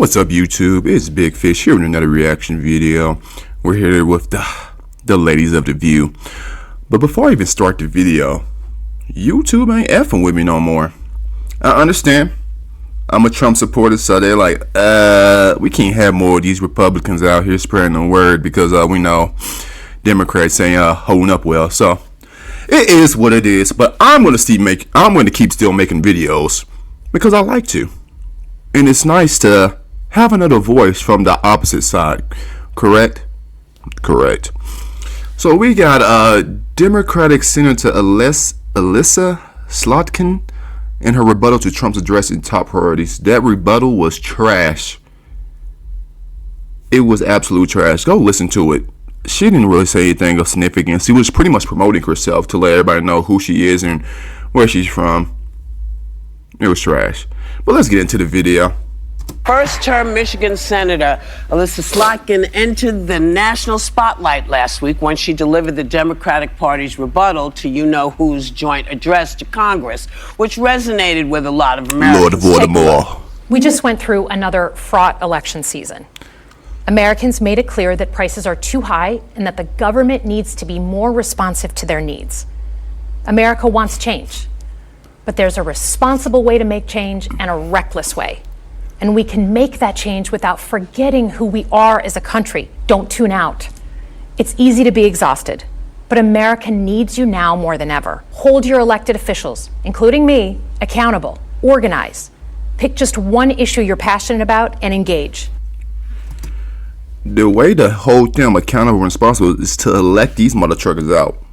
What's up, YouTube? It's Big Fish here with another reaction video. We're here with the ladies of The View. But before I even start the video, YouTube ain't effing with me no more. I understand. I'm a Trump supporter, so they're like, we can't have more of these Republicans out here spreading the word because we know Democrats ain't holding up well. So it is what it is. But I'm gonna keep still making videos because I like to, and it's nice to have another voice from the opposite side. Correct. So we got Democratic Senator ELISSA Slotkin in her rebuttal to Trump's addressing top priorities. That rebuttal was trash. It was absolute trash. Go listen to it. She didn't really say anything of significance. She was pretty much promoting herself to let everybody know who she is and where she's from. It was trash. But let's get into the video. First-term Michigan Senator ELISSA Slotkin entered the national spotlight last week when she delivered the Democratic Party's rebuttal to you-know-who's joint address to Congress, which resonated with a lot of Americans. Lord Voldemort. We just went through another fraught election season. Americans made it clear that prices are too high and that the government needs to be more responsive to their needs. America wants change, but there's a responsible way to make change and a reckless way. And we can make that change without forgetting who we are as a country. Don't tune out. It's easy to be exhausted, but America needs you now more than ever. Hold your elected officials, including me, accountable. Organize. Pick just one issue you're passionate about and engage. The way to hold them accountable and responsible is to elect these mother truckers out.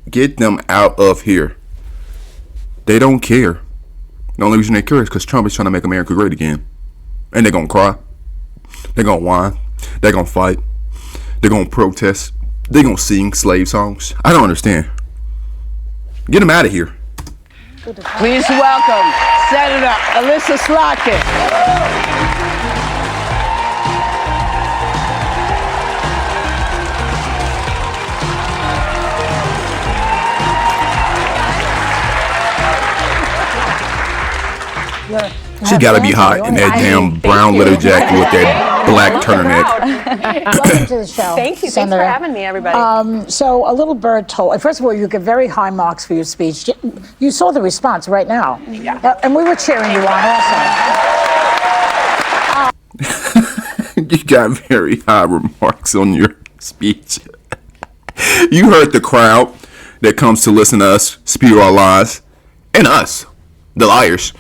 Get them out of here. They don't care. The only reason they care is because Trump is trying to make America great again. And they're going to cry. They're going to whine. They're going to fight. They're going to protest. They're going to sing slave songs. I don't understand. Get them out of here. Please welcome Senator ELISSA Slotkin. She gotta be hot in that damn brown leather jacket with that black turtleneck. Welcome to the show. Thank you. Senator. Thanks for having me, everybody. So a little bird told. First of all, you get very high marks for your speech. You saw the response right now. Yeah. And we were cheering you on also. You got very high remarks on your speech. You heard the crowd that comes to listen to us spew our lies. And us, the liars.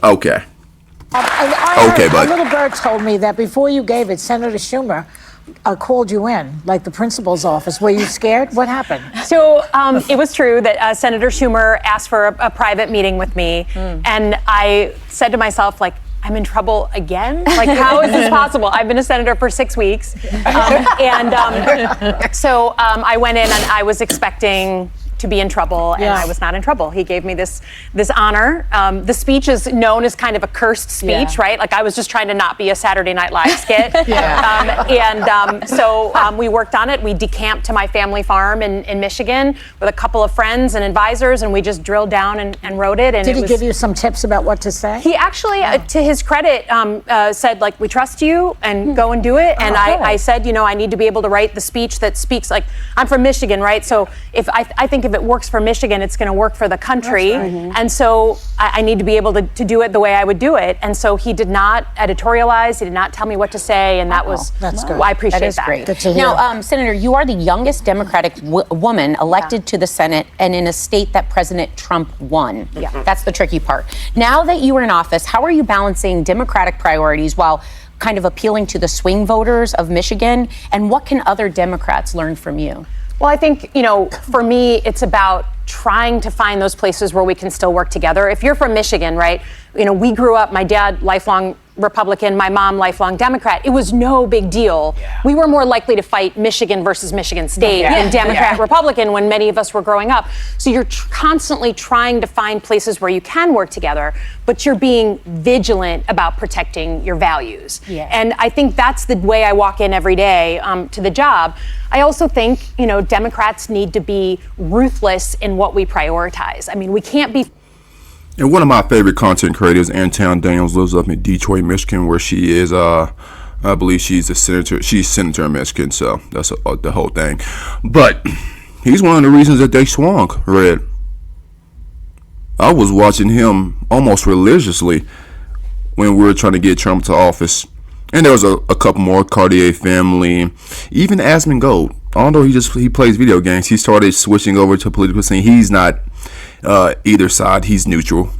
Okay. Okay, bud. A little bird told me that before you gave it, Senator Schumer called you in, like the principal's office. Were you scared? What happened? So it was true that Senator Schumer asked for a private meeting with me. And I said to myself, like, I'm in trouble again? Like, how is this possible? I've been a senator for 6 weeks. So I went in and I was expecting to be in trouble, and I was not in trouble. He gave me this honor. The speech is known as kind of a cursed speech, right? Like, I was just trying to not be a Saturday Night Live skit. So we worked on it. We decamped to my family farm in Michigan with a couple of friends and advisors, and we just drilled down and wrote it. And Did he give you some tips about what to say? He actually, to his credit, said, like, we trust you and go and do it. And I said, you know, I need to be able to write the speech that speaks, like, I'm from Michigan, right? So if I think if it works for Michigan, it's going to work for the country. And so I need to be able to do it the way I would do it. And so he did not editorialize. He did not tell me what to say. And that was, that's good. I appreciate that. Great. Good to hear. Now, Senator, you are the youngest Democratic woman elected to the Senate and in a state that President Trump won. That's the tricky part. Now that you are in office, how are you balancing Democratic priorities while kind of appealing to the swing voters of Michigan? And what can other Democrats learn from you? Well, I think, you know, for me, it's about trying to find those places where we can still work together. If you're from Michigan, right, you know, we grew up, my dad, lifelong Republican, my mom, lifelong Democrat. It was no big deal. We were more likely to fight Michigan versus Michigan State than Democrat, Republican when many of us were growing up. So you're constantly trying to find places where you can work together, but you're being vigilant about protecting your values. And I think that's the way I walk in every day to the job. I also think, you know, Democrats need to be ruthless in what we prioritize. I mean, we can't be And one of my favorite content creators, Antown Daniels, lives up in Detroit, Michigan, where she is. I believe she's a senator. She's senator in Michigan, so that's the whole thing. But he's one of the reasons that they swung red. I was watching him almost religiously when we were trying to get Trump to office. And there was a couple more, Cartier family, even Asmon Gold. Although he plays video games, he started switching over to political scene. He's not either side. He's neutral.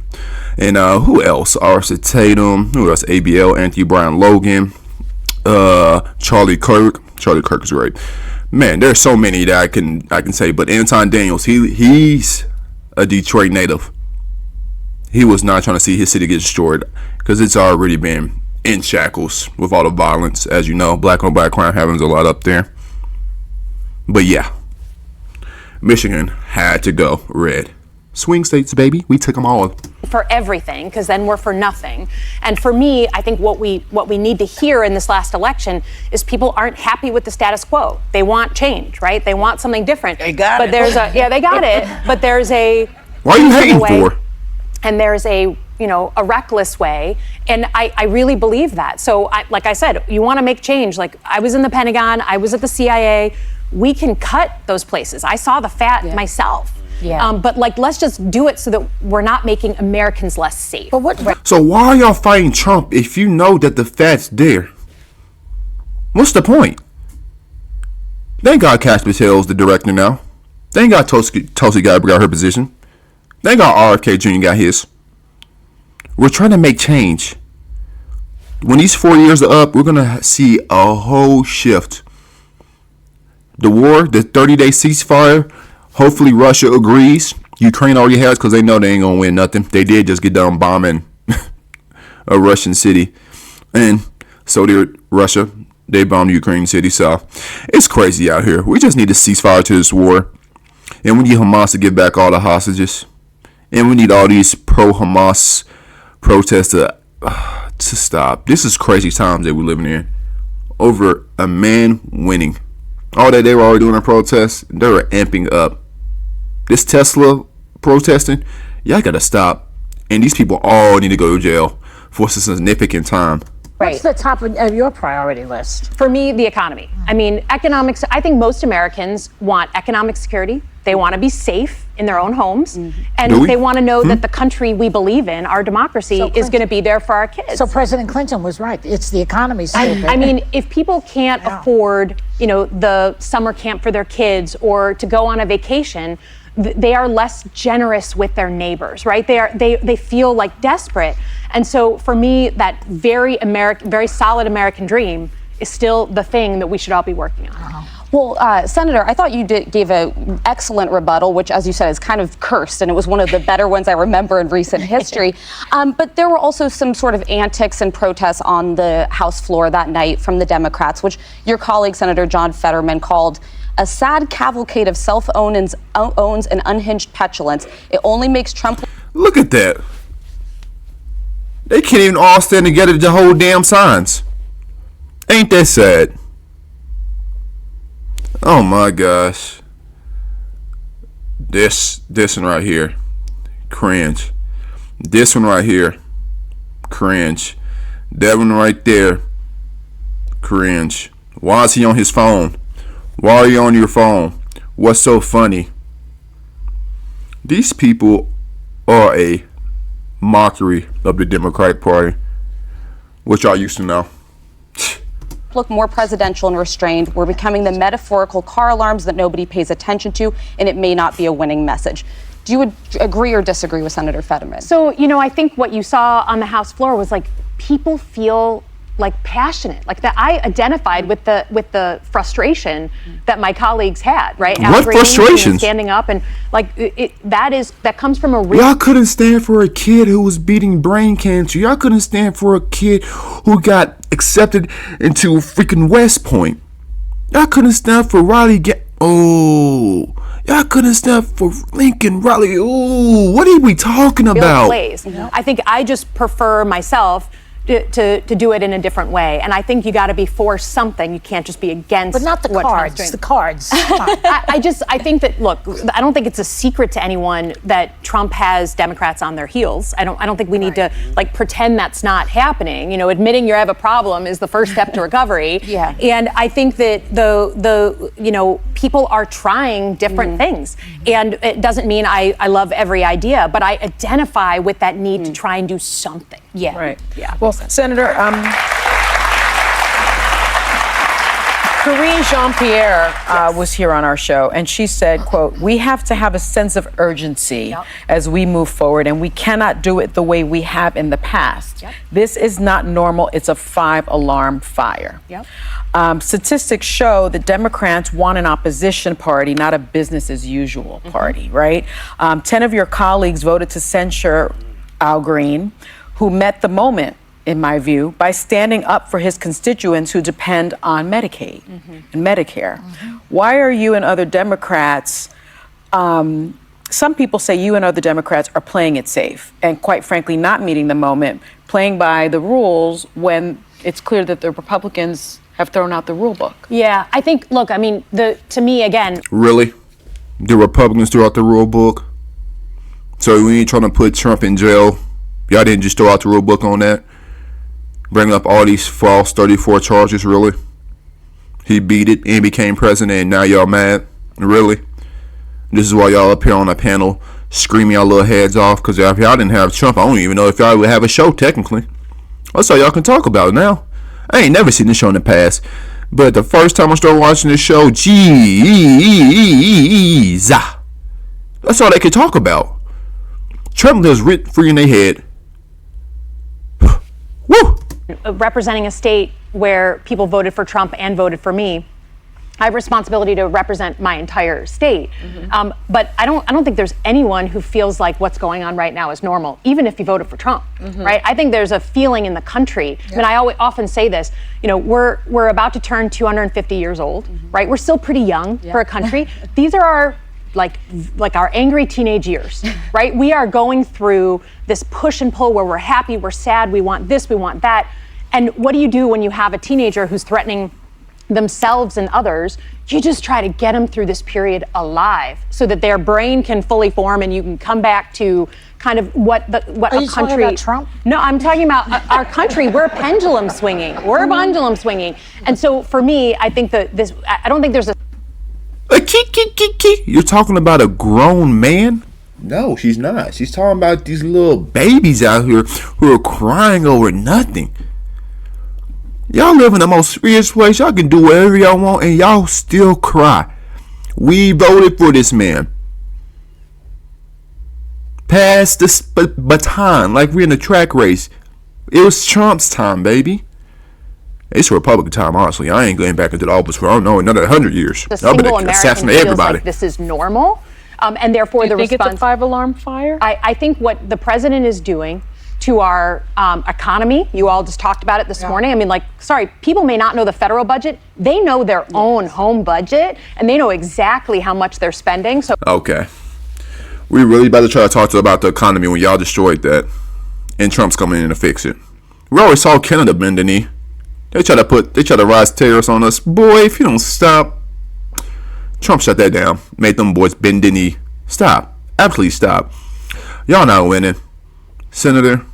And who else? Arsa Tatum. Who else? ABL, Anthony Brian Logan, Charlie Kirk. Charlie Kirk is great. Man, there's so many that I can say. But Anton Daniels, he's a Detroit native. He was not trying to see his city get destroyed because it's already been in shackles with all the violence. As you know, black on black crime happens a lot up there. But yeah, Michigan had to go red. Swing states, baby. We took them all. For everything, because then we're for nothing. And for me, I think what we need to hear in this last election is people aren't happy with the status quo. They want change, right? They want something different. They got but it. They got it. But there's a Why are you hating for? And there's a reckless way, and I really believe that. So, like I said, you want to make change. Like, I was in the Pentagon, I was at the CIA. We can cut those places. I saw the fat myself. Yeah. But let's just do it so that we're not making Americans less safe. But So why are y'all fighting Trump if you know that the fat's there? What's the point? Thank God Cash Patel's the director now. Thank God Tulsi Gabbard got her position. Thank God RFK Jr. got his. We're trying to make change. When these 4 years are up, we're going to see a whole shift. The war, the 30-day ceasefire, hopefully Russia agrees. Ukraine already has because they know they ain't going to win nothing. They did just get done bombing a Russian city. And so did Russia. They bombed Ukraine city. So it's crazy out here. We just need a ceasefire to this war. And we need Hamas to give back all the hostages. And we need all these pro-Hamas protests to stop. This is crazy times that we're living in. Over a man winning. All that they were already doing in protests, they were amping up. This Tesla protesting, y'all gotta stop. And these people all need to go to jail for a significant time. what's the top of your priority list? For me, the economy. I mean, economics, I think most Americans want economic security. They want to be safe in their own homes. And they want to know that the country we believe in, our democracy, is going to be there for our kids. So President Clinton was right. It's the economy. I mean, if people can't afford, the summer camp for their kids or to go on a vacation, they are less generous with their neighbors, right? They feel like desperate. And so for me, that very solid American dream is still the thing that we should all be working on. Well, Senator, I thought you gave an excellent rebuttal, which, as you said, is kind of cursed, and it was one of the better ones I remember in recent history. But there were also some sort of antics and protests on the House floor that night from the Democrats, which your colleague, Senator John Fetterman, called a sad cavalcade of self-owns and unhinged petulance. It only makes Trump... Look at that. They can't even all stand together to hold damn signs. Ain't that sad? Oh my gosh. This one right here. Cringe. This one right here. Cringe. That one right there. Cringe. Why is he on his phone? Why are you on your phone? What's so funny? These people are a mockery of the Democratic Party, which I used to know. look more presidential and restrained. We're becoming the metaphorical car alarms that nobody pays attention to, and it may not be a winning message. Do you agree or disagree with Senator Fetterman? So, I think what you saw on the House floor was like people feel like passionate, like that. I identified with the frustration that my colleagues had, right? What frustration? Standing up and that comes from a real. Y'all couldn't stand for a kid who was beating brain cancer. Y'all couldn't stand for a kid who got accepted into freaking West Point. Y'all couldn't stand for Riley. Y'all couldn't stand for Lincoln Riley. Ooh, what are we talking about? Plays. I think I just prefer myself to do it in a different way. And I think you got to be for something. You can't just be against. But not the what Trump's cards. doing. The cards. I think that, look, I don't think it's a secret to anyone that Trump has Democrats on their heels. I don't think we need to like pretend that's not happening. You know, admitting you have a problem is the first step to recovery. Yeah. And I think that the you know, people are trying different things. And it doesn't mean I love every idea, but I identify with that need to try and do something. Yeah. Right. Yeah. Well, Senator, Karine Jean-Pierre was here on our show, and she said, quote, "We have to have a sense of urgency as we move forward, and we cannot do it the way we have in the past. This is not normal. It's a 5-alarm fire." Statistics show that Democrats want an opposition party, not a business as usual party, right? 10 of your colleagues voted to censure Al Green, who met the moment, in my view, by standing up for his constituents who depend on Medicaid and Medicare. Why are you and other Democrats, some people say you and other Democrats are playing it safe and quite frankly not meeting the moment, playing by the rules when it's clear that the Republicans have thrown out the rule book? Yeah, I think, look, I mean, to me, again. Really? The Republicans threw out the rule book? So we ain't trying to put Trump in jail? Y'all didn't just throw out the rule book on that? Bring up all these false 34 charges, really? He beat it and became president, and now y'all mad? Really? This is why y'all up here on a panel screaming y'all little heads off? Because if y'all didn't have Trump, I don't even know if y'all would have a show, technically. That's all y'all can talk about now. I ain't never seen this show in the past. But the first time I started watching this show, geez, that's all they could talk about. Trump lives rent-free in their head. Woo! Representing a state where people voted for Trump and voted for me, I have responsibility to represent my entire state. But I don't think there's anyone who feels like what's going on right now is normal, even if you voted for Trump, right? I think there's a feeling in the country. I mean, I often say this, you know, we're about to turn 250 years old, right? We're still pretty young for a country. These are our like our angry teenage years, right? We are going through this push and pull where we're happy, we're sad, we want this, we want that. And what do you do when you have a teenager who's threatening themselves and others? You just try to get them through this period alive so that their brain can fully form and you can come back to kind of what Are a you country. talking about Trump? No, I'm talking about our country. We're pendulum swinging. We're pendulum swinging. And so for me, I think that I don't think there's a. You're talking about a grown man? No, she's not. She's talking about these little babies out here who are crying over nothing. Y'all live in the most serious place. Y'all can do whatever y'all want and y'all still cry. We voted for this man. Pass this baton like we're in a track race. It was Trump's time, baby. It's Republican time, honestly. I ain't going back into the office for, I don't know, another 100 years. The Y'all single better American assassinate feels everybody. like this is normal, and therefore the think response. it's a 5-alarm fire? I think what the president is doing to our economy, you all just talked about it this morning. I mean, like, sorry, people may not know the federal budget. They know their own home budget, and they know exactly how much they're spending. So Okay. We really about to try to talk about the economy when y'all destroyed that. And Trump's coming in to fix it. We always saw Canada bend the knee. They try to rise tariffs on us. Boy, if you don't stop. Trump shut that down. Made them boys bend the knee. Stop. Absolutely stop. Y'all not winning. Senator,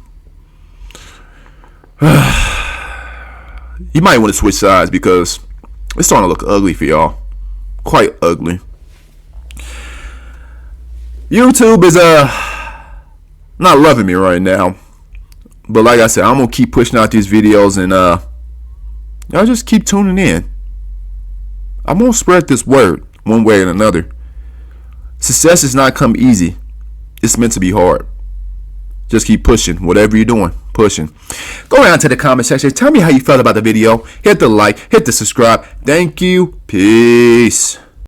you might want to switch sides because it's starting to look ugly for y'all. Quite ugly. YouTube is not loving me right now. But like I said, I'm gonna keep pushing out these videos and y'all just keep tuning in. I'm gonna spread this word one way or another. Success does not come easy. It's meant to be hard. Just keep pushing. Whatever you're doing, pushing. Go down to the comment section. Tell me how you felt about the video. Hit the like. Hit the subscribe. Thank you. Peace.